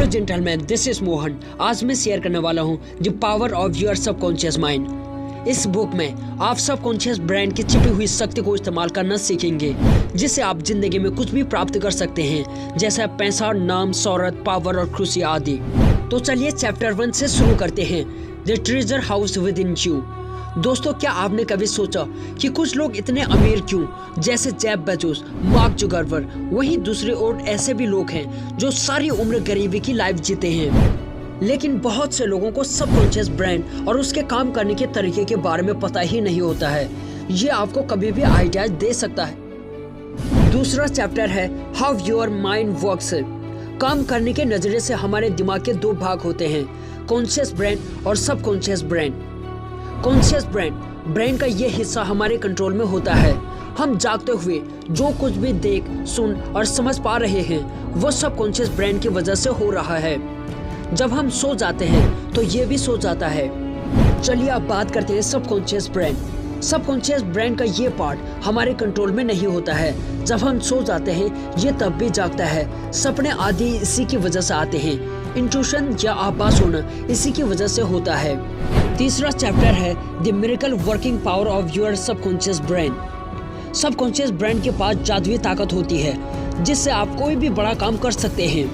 Gentleman, this is Mohan. आज मैं share करने वाला हूँ the power of your subconscious mind. इस बुक में आप सबकॉन्शियस ब्रेन की छिपी हुई शक्ति को इस्तेमाल करना सीखेंगे, जिससे आप जिंदगी में कुछ भी प्राप्त कर सकते हैं, जैसे पैसा, नाम, शोहरत, पावर और खुशी आदि। तो चलिए चैप्टर 1 से शुरू करते हैं, the treasure house with in you. दोस्तों, क्या आपने कभी सोचा कि कुछ लोग इतने अमीर क्यों, जैसे जेफ बेजोस, मार्क जुकरबर्ग, वहीं दूसरे ओर ऐसे भी लोग हैं जो सारी उम्र गरीबी की लाइफ जीते हैं। लेकिन बहुत से लोगों को सबकॉन्शियस ब्रेन और उसके काम करने के तरीके के बारे में पता ही नहीं होता है। ये आपको कभी भी आइडियाज दे सकता है। दूसरा चैप्टर है हाउ योर माइंड वर्क्स। काम करने के नजरिए से हमारे दिमाग के दो भाग होते हैं, कॉन्शियस ब्रेन और सबकॉन्शियस ब्रेन। कॉन्शियस ब्रेन का ये हिस्सा हमारे कंट्रोल में होता है। हम जागते हुए जो कुछ भी देख, सुन और समझ पा रहे हैं, वो सबकॉन्शियस ब्रेन की वजह से हो रहा है। जब हम सो जाते हैं तो ये भी सो जाता है। चलिए अब बात करते हैं सबकॉन्शियस ब्रेन। सबकॉन्शियस ब्रेन का ये पार्ट हमारे कंट्रोल में नहीं होता है। जब हम सो जाते हैं ये तब भी जागता है। सपने आदि इसी की वजह से आते हैं। इंट्यूशन या आभास होना इसी की वजह से होता है। तीसरा चैप्टर है the miracle working power of your subconscious brain. Subconscious brain के पास जादुई ताकत होती है, जिससे आप कोई भी बड़ा काम कर सकते हैं।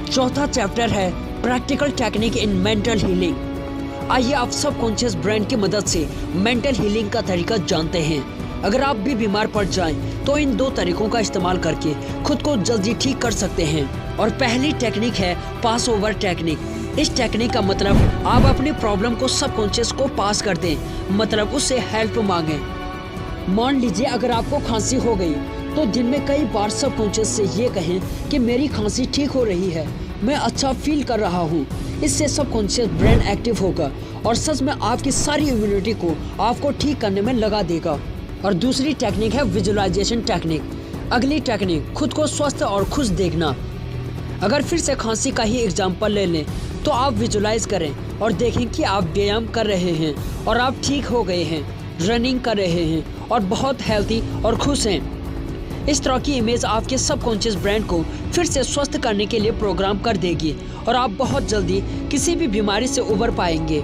चौथा चैप्टर है practical technique in mental healing. आइए आप सबकॉन्शियस ब्रेन की मदद से मेंटल हीलिंग का तरीका जानते हैं। अगर आप भी बीमार पड़ जाएं, तो इन दो तरीकों का इस्तेमाल करके खुद को जल्दी ठीक कर सकते हैं। और पहली टेक्निक है पास ओवर टेक्निक। इस टेक्निक का मतलब आप अपनी प्रॉब्लम को सबकॉन्शियस को पास कर दें, मतलब उससे हेल्प मांगें। मान लीजिए अगर आपको खांसी हो गई, तो दिन में कई बार सबकॉन्शियस से ये कहें कि मेरी खांसी ठीक हो रही है, मैं अच्छा फील कर रहा हूँ। इससे सबकॉन्शियस ब्रेन एक्टिव होगा और सच में आपकी सारी इम्यूनिटी को आपको ठीक करने में लगा देगा। और दूसरी टेक्निक है विजुअलाइजेशन टेक्निक। अगली टेक्निक खुद को स्वस्थ और खुश देखना। अगर फिर से खांसी का ही एग्जाम्पल ले लें, तो आप विजुलाइज करें और देखें कि आप व्यायाम कर रहे हैं और आप ठीक हो गए हैं, रनिंग कर रहे हैं और बहुत हेल्थी और खुश हैं। इस तरह की इमेज आपके सबकॉन्शियस ब्रेन को फिर से स्वस्थ करने के लिए प्रोग्राम कर देगी और आप बहुत जल्दी किसी भी बीमारी से उबर पाएंगे।